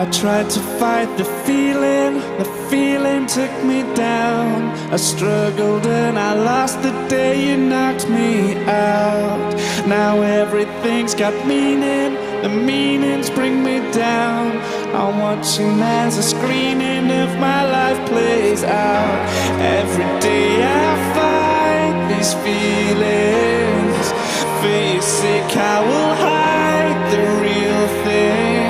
I tried to fight the feeling took me down. I struggled and I lost the day you knocked me out. Now everything's got meaning, the meanings bring me down. I'm watching as a screening of my life plays out. Every day I fight these feelings. For your sake I will hide the real thing.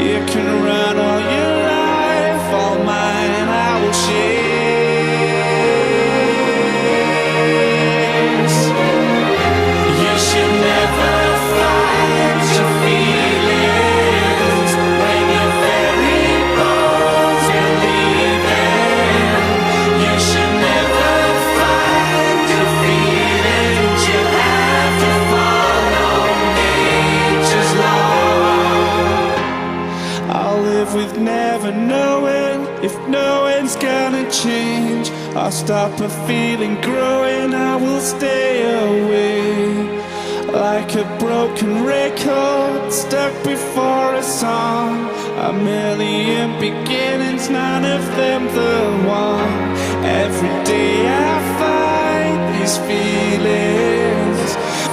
You can run all your life, all mine I will chase. You should never fight your feelings when your very bones are leaving. You should never fight your feelings. You have to follow nature's law. I'll live with never knowing if knowing's gonna change. I'll stop a feeling growing, I will stay away. Like a broken record stuck before a song. A million beginnings, none of them the one. Every day I fight these feelings.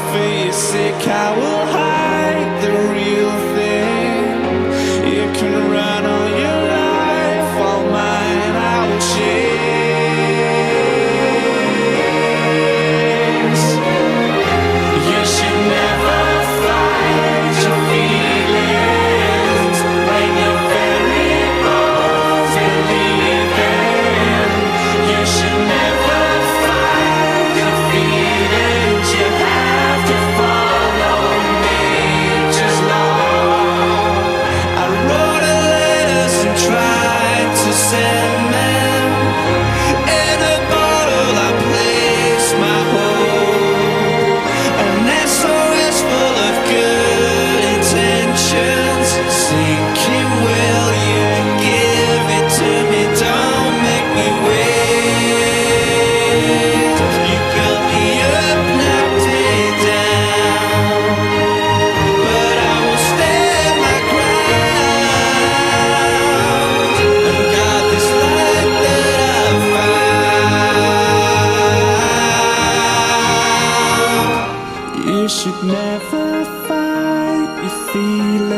For your sake I will hide the real thing. You can run all your life, all mine I will chase. You should never fight your feelings when your very bones are leaving. You should never fight your feelings. You have to follow nature's law. I wrote a letters and tried to send them. In a bottle I placed my hope. An SOS full of good intentions. Seeking, will you give it to me? Don't make me wait. You got me up, knocked me down, but I will stand my ground. I've got this light that I found. You should never fight your feelings.